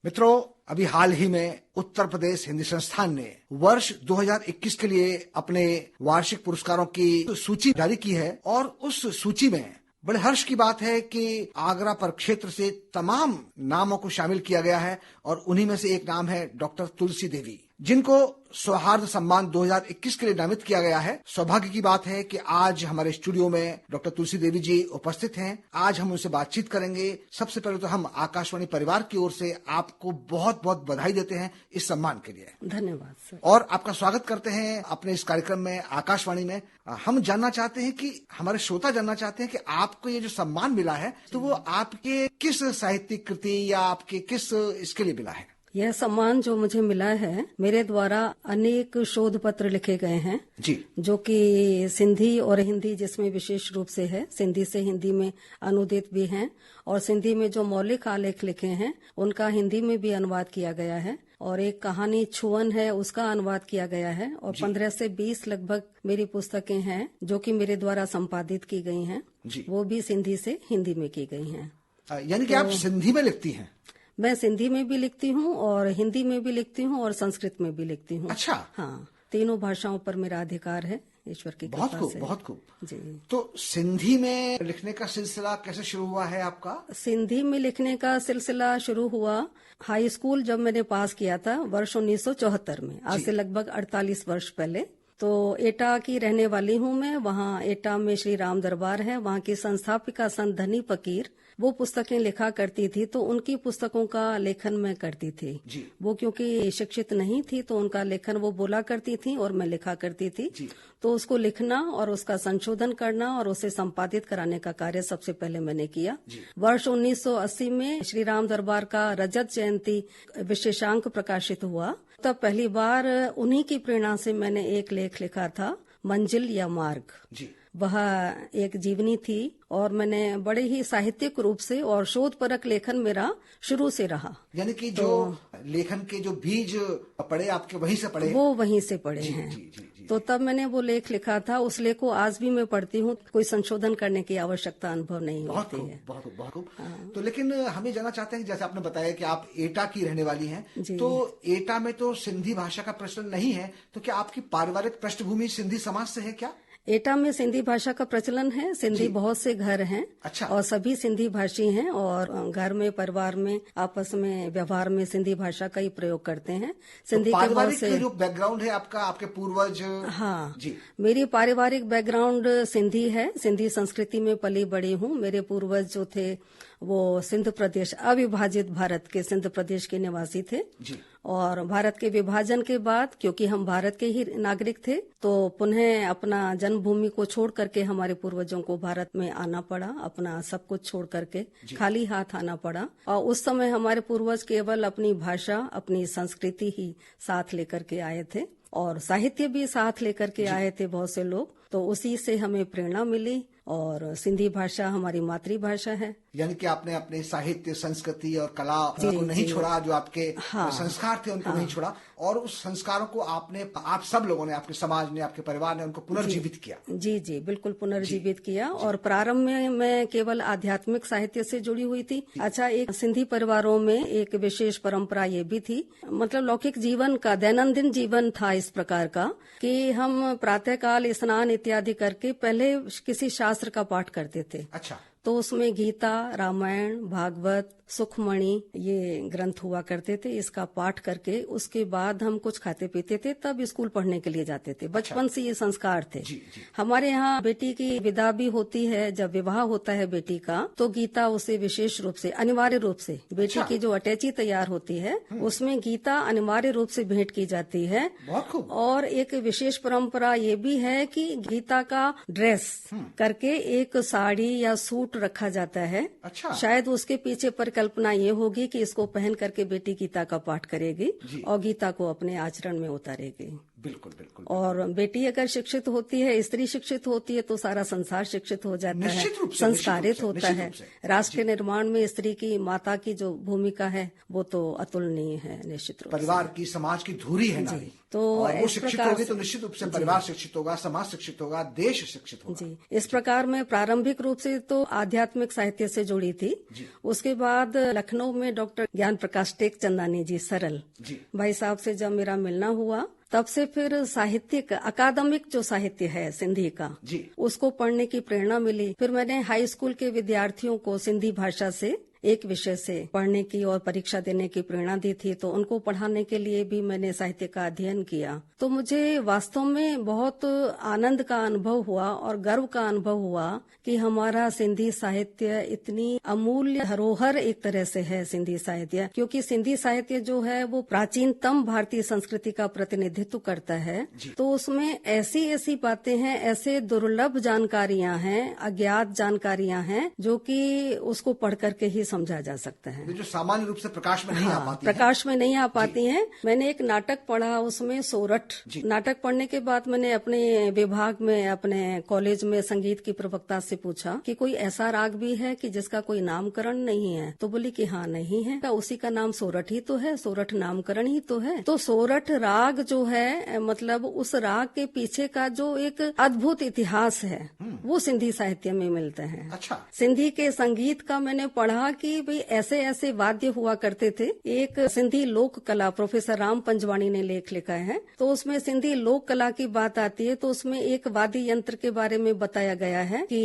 मित्रों, अभी हाल ही में उत्तर प्रदेश हिंदी संस्थान ने वर्ष 2021 के लिए अपने वार्षिक पुरस्कारों की सूची जारी की है और उस सूची में बड़े हर्ष की बात है कि आगरा परिक्षेत्र से तमाम नामों को शामिल किया गया है और उन्हीं में से एक नाम है डॉक्टर तुलसी देवी, जिनको सौहार्द सम्मान 2021 के लिए नामित किया गया है। सौभाग्य की बात है कि आज हमारे स्टूडियो में डॉक्टर तुलसी देवी जी उपस्थित हैं। आज हम उनसे बातचीत करेंगे। सबसे पहले तो हम आकाशवाणी परिवार की ओर से आपको बहुत बहुत बधाई देते हैं इस सम्मान के लिए। धन्यवाद सर। और आपका स्वागत करते हैं अपने इस कार्यक्रम में आकाशवाणी में। हम जानना चाहते हैं कि हमारे श्रोता जानना चाहते हैं कि आपको ये जो सम्मान मिला है तो वो आपके किस साहित्यिक कृति या आपके किस इसके लिए मिला है? यह सम्मान जो मुझे मिला है, मेरे द्वारा अनेक शोध पत्र लिखे गए हैं जी, जो कि सिंधी और हिंदी जिसमें विशेष रूप से है, सिंधी से हिंदी में अनुदित भी हैं और सिंधी में जो मौलिक आलेख लिखे हैं उनका हिंदी में भी अनुवाद किया गया है और एक कहानी छुअन है उसका अनुवाद किया गया है और 15 से 20 लगभग मेरी पुस्तकें हैं जो कि मेरे द्वारा संपादित की गई हैं, वो भी सिंधी से हिंदी में की गई हैं। यानी कि आप सिंधी में लिखती हैं? मैं सिंधी में भी लिखती हूँ और हिंदी में भी लिखती हूँ और संस्कृत में भी लिखती हूँ। अच्छा। हाँ, तीनों भाषाओं पर मेरा अधिकार है ईश्वर की कृपा से। बहुत खूब, बहुत खूब जी। तो सिंधी में लिखने का सिलसिला कैसे शुरू हुआ है आपका? सिंधी में लिखने का सिलसिला शुरू हुआ हाई स्कूल जब मैंने पास किया था वर्ष 1974 में, आज से लगभग 48 वर्ष पहले। तो एटा की रहने वाली हूँ मैं। वहाँ एटा में श्री राम दरबार है, वहाँ की संस्थापिका संत धनी फकीर वो पुस्तकें लिखा करती थी, तो उनकी पुस्तकों का लेखन मैं करती थी जी। वो क्योंकि शिक्षित नहीं थी तो उनका लेखन वो बोला करती थी और मैं लिखा करती थी जी। तो उसको लिखना और उसका संशोधन करना और उसे संपादित कराने का कार्य सबसे पहले मैंने किया। वर्ष 1980 में श्री राम दरबार का रजत जयंती विशेषांक प्रकाशित हुआ, तब पहली बार उन्हीं की प्रेरणा से मैंने एक लेख लिखा था, मंजिल या मार्ग जी। वह एक जीवनी थी और मैंने बड़े ही साहित्यिक रूप से और शोधपरक लेखन मेरा शुरू से रहा। यानी कि जो लेखन के जो बीज पड़े आपके वहीं से पड़े? वो वहीं से पड़े हैं। जी। तो तब मैंने वो लेख लिखा था, उस लेख को आज भी मैं पढ़ती हूँ, कोई संशोधन करने की आवश्यकता अनुभव नहीं होती है। बहुत खूब। तो लेकिन हम ये जानना चाहते हैं, जैसे आपने बताया कि आप एटा की रहने वाली हैं, तो एटा में तो सिंधी भाषा का प्रचलन नहीं है, तो क्या आपकी पारिवारिक पृष्ठभूमि सिंधी समाज से है क्या? एटा में सिंधी भाषा का प्रचलन है, सिंधी बहुत से घर हैं। अच्छा। और सभी सिंधी भाषी हैं और घर में परिवार में आपस में व्यवहार में सिंधी भाषा का ही प्रयोग करते हैं। सिंधी तो के बहुत से जो बैकग्राउंड है आपका, आपके पूर्वज? हाँ जी। मेरी पारिवारिक बैकग्राउंड सिंधी है, सिंधी संस्कृति में पली बड़ी हूँ। मेरे पूर्वज जो थे वो सिंध प्रदेश, अविभाजित भारत के सिंध प्रदेश के निवासी थे जी। और भारत के विभाजन के बाद क्योंकि हम भारत के ही नागरिक थे तो पुनः अपना जन्मभूमि को छोड़ करके हमारे पूर्वजों को भारत में आना पड़ा, अपना सब कुछ छोड़ करके खाली हाथ आना पड़ा। और उस समय हमारे पूर्वज केवल अपनी भाषा, अपनी संस्कृति ही साथ लेकर के आए थे और साहित्य भी साथ लेकर के आए थे बहुत से लोग। तो उसी से हमें प्रेरणा मिली और सिंधी भाषा हमारी मातृभाषा है। यानी कि आपने अपने साहित्य, संस्कृति और कला को नहीं छोड़ा, जो आपके संस्कार थे उनको नहीं छोड़ा और उस संस्कारों को आप सब लोगों ने, आपके समाज ने, आपके परिवार ने उनको पुनर्जीवित किया। जी बिल्कुल पुनर्जीवित किया। और प्रारंभ में मैं केवल आध्यात्मिक साहित्य से जुड़ी हुई थी। अच्छा, एक सिंधी परिवारों में एक विशेष परंपरा ये भी थी, मतलब लौकिक जीवन का दैनंदिन जीवन था इस प्रकार का कि हम प्रातःकाल स्नान इत्यादि करके पहले किसी शास्त्र का पाठ करते थे। अच्छा। तो उसमें गीता, रामायण, भागवत, सुखमणि ये ग्रंथ हुआ करते थे। इसका पाठ करके उसके बाद हम कुछ खाते पीते थे, तब स्कूल पढ़ने के लिए जाते थे। बचपन से ये संस्कार थे। जी। हमारे यहाँ बेटी की विदा भी होती है, जब विवाह होता है बेटी का तो गीता उसे विशेष रूप से, अनिवार्य रूप से बेटी की जो अटैची तैयार होती है उसमें गीता अनिवार्य रूप से भेंट की जाती है। और एक विशेष परंपरा ये भी है कि गीता का ड्रेस करके एक साड़ी या सूट रखा जाता है। अच्छा। शायद उसके पीछे परिकल्पना ये होगी कि इसको पहन करके बेटी गीता का पाठ करेगी और गीता को अपने आचरण में उतारेगी। बिल्कुल बिल्कुल। और बेटी अगर शिक्षित होती है, स्त्री शिक्षित होती है, तो सारा संसार शिक्षित हो जाता है, निश्चित रूप से, संस्कारित होता है। रूप से। राष्ट्र के निर्माण में स्त्री की, माता की जो भूमिका है वो तो अतुलनीय है, निश्चित रूप से। परिवार की, समाज की धुरी है नारी। तो और वो इस शिक्षित प्रकार होगी तो निश्चित रूप से परिवार शिक्षित होगा, समाज शिक्षित होगा, देश शिक्षित होगा। जी, इस प्रकार मैं प्रारंभिक रूप से तो आध्यात्मिक साहित्य से जुड़ी थी। उसके बाद लखनऊ में डॉक्टर ज्ञान प्रकाश टेकचंदानी जी, सरल भाई साहब से जब मेरा मिलना हुआ, तब से फिर साहित्यिक अकादमिक जो साहित्य है सिंधी का, उसको पढ़ने की प्रेरणा मिली। फिर मैंने हाई स्कूल के विद्यार्थियों को सिंधी भाषा से एक विषय से पढ़ने की और परीक्षा देने की प्रेरणा दी थी, तो उनको पढ़ाने के लिए भी मैंने साहित्य का अध्ययन किया। तो मुझे वास्तव में बहुत आनंद का अनुभव हुआ और गर्व का अनुभव हुआ कि हमारा सिंधी साहित्य इतनी अमूल्य धरोहर एक तरह से है सिंधी साहित्य, क्योंकि सिंधी साहित्य जो है वो प्राचीनतम भारतीय संस्कृति का प्रतिनिधित्व करता है। तो उसमें ऐसी ऐसी बातें हैं, ऐसे दुर्लभ जानकारियां हैं, अज्ञात जानकारियां हैं, जो कि उसको पढ़ करके ही समझा जा सकता है, जो सामान्य रूप से प्रकाश में नहीं आ पाती प्रकाश में नहीं आ पाती हैं। मैंने एक नाटक पढ़ा, उसमें सोरठ नाटक पढ़ने के बाद मैंने अपने विभाग में, अपने कॉलेज में संगीत की प्रवक्ता से पूछा कि कोई ऐसा राग भी है कि जिसका कोई नामकरण नहीं है? तो बोली कि हाँ, नहीं है। उसी का नाम सोरठ ही तो है, सोरठ नामकरण ही तो है। तो सोरठ राग जो है, मतलब उस राग के पीछे का जो एक अद्भुत इतिहास है वो सिंधी साहित्य में मिलता है। अच्छा। सिंधी के संगीत का मैंने पढ़ा कि भाई ऐसे ऐसे वाद्य हुआ करते थे। एक सिंधी लोक कला, प्रोफेसर राम पंजवाणी ने लेख लिखा है, तो उसमें सिंधी लोक कला की बात आती है, तो उसमें एक वाद्य यंत्र के बारे में बताया गया है कि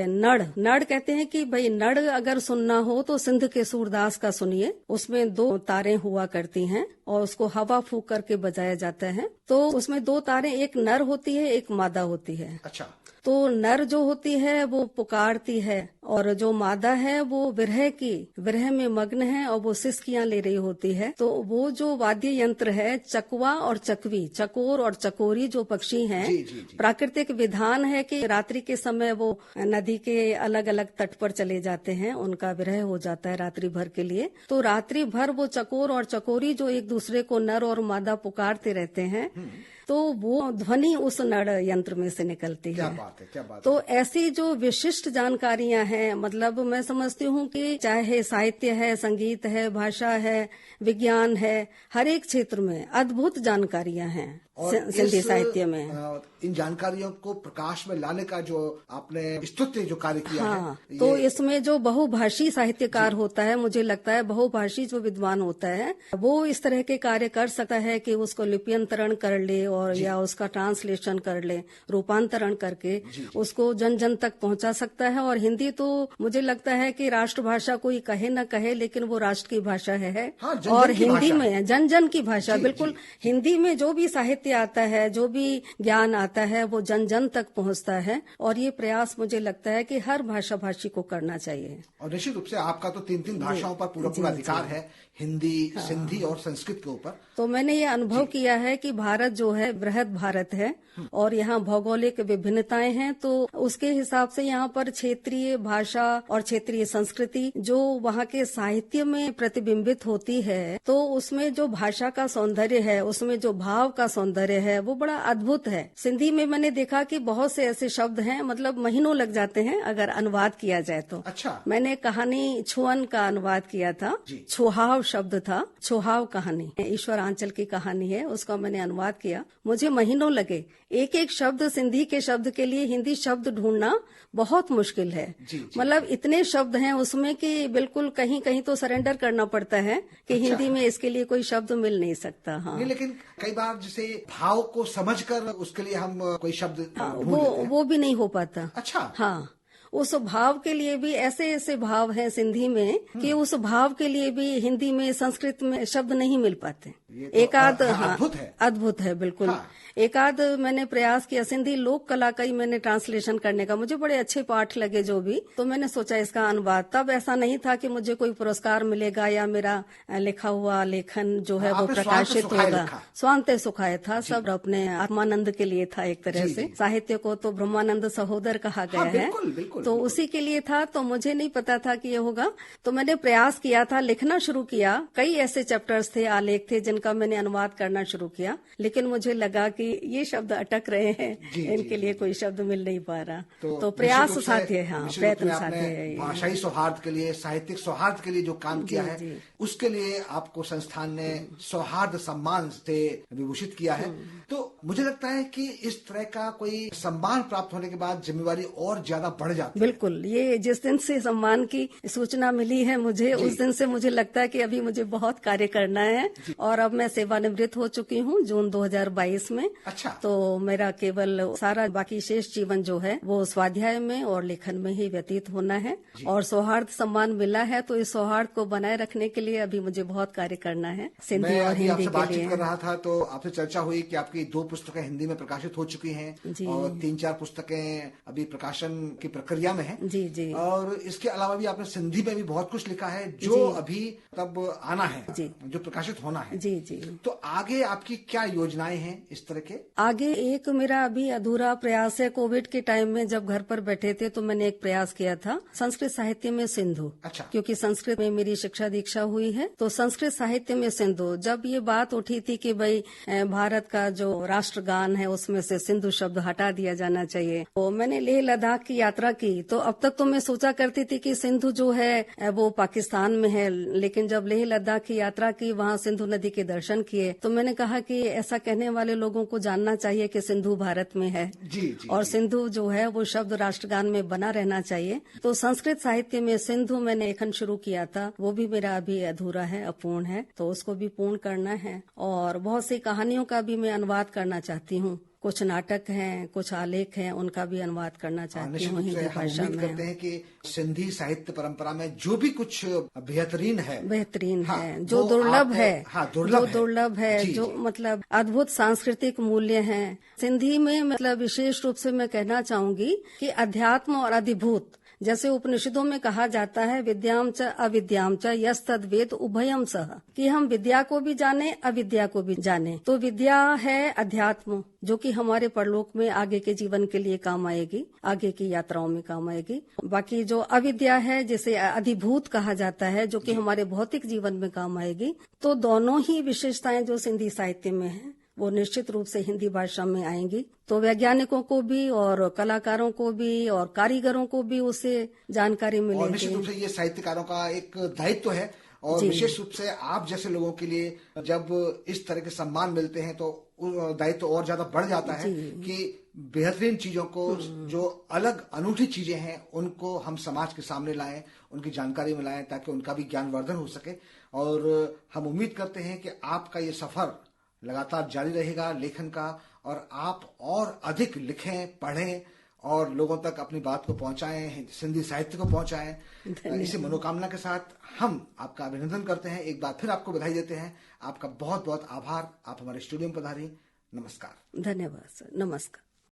नड़ कहते हैं कि भाई नड़ अगर सुनना हो तो सिंध के सूरदास का सुनिए। उसमें 2 तारें हुआ करती हैं और उसको हवा फूंक करके बजाया जाता है। तो उसमें 2 तारें, एक नर होती है, एक मादा होती है। अच्छा। तो नर जो होती है वो पुकारती है और जो मादा है वो विरह में मग्न है और वो सिसकियां ले रही होती है। तो वो जो वाद्य यंत्र है, चकवा और चकवी, चकोर और चकोरी जो पक्षी हैं, प्राकृतिक विधान है कि रात्रि के समय वो नदी के अलग अलग तट पर चले जाते हैं, उनका विरह हो जाता है रात्रि भर के लिए। तो रात्रि भर वो चकोर और चकोरी जो एक दूसरे को नर और मादा पुकारते रहते हैं, तो वो ध्वनि उस नड़ यंत्र में से निकलती है। क्या बात है। तो ऐसी जो विशिष्ट जानकारियां हैं, मतलब मैं समझती हूँ कि चाहे साहित्य है, संगीत है, भाषा है, विज्ञान है, हर एक क्षेत्र में अद्भुत जानकारियां हैं सिंधी साहित्य में। इन जानकारियों को प्रकाश में लाने का जो आपने स्तुत्य जो कार्य किया है, तो इसमें जो बहुभाषी साहित्यकार होता है, मुझे लगता है बहुभाषी जो विद्वान होता है वो इस तरह के कार्य कर सकता है कि उसको लिप्यंतरण कर ले और या उसका ट्रांसलेशन कर ले, रूपांतरण करके उसको जन जन तक पहुंचा सकता है। और हिंदी तो मुझे लगता है कि राष्ट्रभाषा कोई कहे न कहे, लेकिन वो राष्ट्र की भाषा है। और हिंदी में जन जन की भाषा, बिल्कुल हिंदी में जो भी साहित्य आता है, जो भी ज्ञान आता है, वो जन जन तक पहुंचता है। और ये प्रयास मुझे लगता है कि हर भाषा भाषी को करना चाहिए। और निश्चित रूप से आपका तो 3 भाषाओं पर पूरा अधिकार है, हिंदी, सिंधी और संस्कृत के ऊपर। तो मैंने ये अनुभव किया है कि भारत जो है बृहद भारत है और यहाँ भौगोलिक विभिन्नताएं हैं, तो उसके हिसाब से यहाँ पर क्षेत्रीय भाषा और क्षेत्रीय संस्कृति जो वहाँ के साहित्य में प्रतिबिंबित होती है, तो उसमें जो भाषा का सौंदर्य है, उसमें जो भाव का सौंदर्य है, वो बड़ा अद्भुत है। सिंधी में मैंने देखा कि बहुत से ऐसे शब्द हैं, मतलब महीनों लग जाते हैं अगर अनुवाद किया जाए तो। अच्छा। मैंने कहानी छुअन का अनुवाद किया था, छुहाव शब्द था, छुहाव कहानी, ईश्वर आंचल की कहानी है, उसका मैंने अनुवाद किया। मुझे महीनों लगे, एक एक शब्द, सिंधी के शब्द के लिए हिंदी शब्द ढूंढना बहुत मुश्किल है। मतलब इतने शब्द हैं उसमें कि बिल्कुल कहीं कहीं तो सरेंडर करना पड़ता है कि हिंदी में इसके लिए कोई शब्द मिल नहीं सकता। हाँ, नहीं, लेकिन कई बार जैसे भाव को समझकर उसके लिए हम कोई शब्द वो भी नहीं हो पाता। अच्छा। हाँ, उस भाव के लिए भी ऐसे ऐसे भाव हैं सिंधी में कि उस भाव के लिए भी हिंदी में, संस्कृत में शब्द नहीं मिल पाते। एक आध अद्भुत है बिल्कुल। हाँ। एक आध मैंने प्रयास किया, सिंधी लोक कला का ही मैंने ट्रांसलेशन करने का, मुझे बड़े अच्छे पाठ लगे जो भी, तो मैंने सोचा इसका अनुवाद। तब ऐसा नहीं था कि मुझे कोई पुरस्कार मिलेगा या मेरा लिखा हुआ लेखन जो है वो प्रकाशित होगा। स्वांते सुखाए था, सब अपने आत्मानंद के लिए था एक तरह से। साहित्य को तो ब्रह्मानंद सहोदर कहा गया है, तो उसी के लिए था, तो मुझे नहीं पता था कि ये होगा, तो मैंने प्रयास किया था, लिखना शुरू किया। कई ऐसे चैप्टर्स थे, आलेख थे जिनका मैंने अनुवाद करना शुरू किया, लेकिन मुझे लगा कि ये शब्द अटक रहे हैं, इनके लिए कोई शब्द मिल नहीं पा रहा। तो प्रयास साध्य है, हाँ, प्रयत्न साध्य है। भाषाई सौहार्द के लिए, साहित्यिक सौहार्द के लिए जो काम किया है, उसके लिए आपको संस्थान ने सौहार्द सम्मान से विभूषित किया है। तो मुझे लगता है कि इस तरह का कोई सम्मान प्राप्त होने के बाद जिम्मेवारी और ज्यादा बढ़ जाती है। बिल्कुल, ये जिस दिन से सम्मान की सूचना मिली है मुझे, उस दिन से मुझे लगता है कि अभी मुझे बहुत कार्य करना है। और अब मैं सेवानिवृत्त हो चुकी हूँ जून 2022 में। अच्छा। तो मेरा केवल सारा बाकी शेष जीवन जो है वो स्वाध्याय में और लेखन में ही व्यतीत होना है। और सौहार्द सम्मान मिला है, तो इस सौहार्द को बनाए रखने के लिए अभी मुझे बहुत कार्य करना है, सिंधी और हिंदी के लिए। बातचीत कर रहा था तो आपसे चर्चा हुई कि आपकी 2 पुस्तकें हिंदी में प्रकाशित हो चुकी हैं और 3-4 पुस्तकें अभी प्रकाशन की प्रक्रिया में हैं। जी जी। और इसके अलावा भी आपने सिंधी में भी बहुत कुछ लिखा है जो अभी तब आना है, जो प्रकाशित होना है। जी जी। तो आगे आपकी क्या योजनाएं हैं इस तरह के? आगे एक मेरा अभी अधूरा प्रयास है। कोविड के टाइम में जब घर पर बैठे थे तो मैंने एक प्रयास किया था संस्कृत साहित्य में सिंधु। अच्छा। क्योंकि संस्कृत में मेरी शिक्षा दीक्षा हुई है, तो संस्कृत साहित्य में सिंधु, जब ये बात उठी थी कि भाई भारत का जो राष्ट्रगान है उसमें से सिंधु शब्द हटा दिया जाना चाहिए, तो मैंने लेह लद्दाख की यात्रा की। तो अब तक तो मैं सोचा करती थी कि सिंधु जो है वो पाकिस्तान में है, लेकिन जब लेह लद्दाख की यात्रा की, वहाँ सिंधु नदी के दर्शन किए, तो मैंने कहा कि ऐसा कहने वाले लोगों को जानना चाहिए कि सिंधु भारत में है। जी, और सिंधु जो है वो शब्द राष्ट्रगान में बना रहना चाहिए। तो संस्कृत साहित्य में सिंधु मैंने लेखन शुरू किया था, वो भी मेरा अभी अधूरा है, अपूर्ण है, तो उसको भी पूर्ण करना है। और बहुत सी कहानियों का भी मैं अनुवाद करना चाहती हूँ। कुछ नाटक हैं, कुछ आलेख हैं, उनका भी अनुवाद करना चाहती हूँ हिंदी भाषा में। उम्मीद करते हैं कि सिंधी साहित्य परंपरा में जो भी कुछ बेहतरीन है, जो दुर्लभ है, जो दुर्लभ है, जो मतलब अद्भुत सांस्कृतिक मूल्य हैं सिंधी में, मतलब विशेष रूप से मैं कहना चाहूंगी कि अध्यात्म और अधिभूत, जैसे उपनिषदों में कहा जाता है विद्याम च अविद्याम च यस्तद वेद उभयम सह, कि हम विद्या को भी जाने अविद्या को भी जाने। तो विद्या है अध्यात्म, जो कि हमारे परलोक में आगे के जीवन के लिए काम आएगी, आगे की यात्राओं में काम आएगी। बाकी जो अविद्या है, जिसे अधिभूत कहा जाता है, जो कि हमारे भौतिक जीवन में काम आएगी। तो दोनों ही विशेषताएं जो सिंधी साहित्य में है वो निश्चित रूप से हिंदी भाषा में आएंगी। तो वैज्ञानिकों को भी और कलाकारों को भी और कारीगरों को भी उससे जानकारी मिलेगी। और निश्चित रूप से ये साहित्यकारों का एक दायित्व है। और विशेष रूप से आप जैसे लोगों के लिए जब इस तरह के सम्मान मिलते हैं तो दायित्व और ज्यादा बढ़ जाता है कि बेहतरीन चीजों को, जो अलग अनूठी चीजें हैं, उनको हम समाज के सामने लाएं, उनकी जानकारी में लाएं, ताकि उनका भी ज्ञानवर्धन हो सके। और हम उम्मीद करते हैं कि आपका ये सफर लगातार जारी रहेगा लेखन का, और आप और अधिक लिखें, पढ़ें और लोगों तक अपनी बात को पहुंचाएं, सिंधी साहित्य को पहुंचाएं। इसी मनोकामना के साथ हम आपका अभिनंदन करते हैं, एक बार फिर आपको बधाई देते हैं। आपका बहुत बहुत आभार, आप हमारे स्टूडियो में पधारी। नमस्कार। धन्यवाद सर, नमस्कार।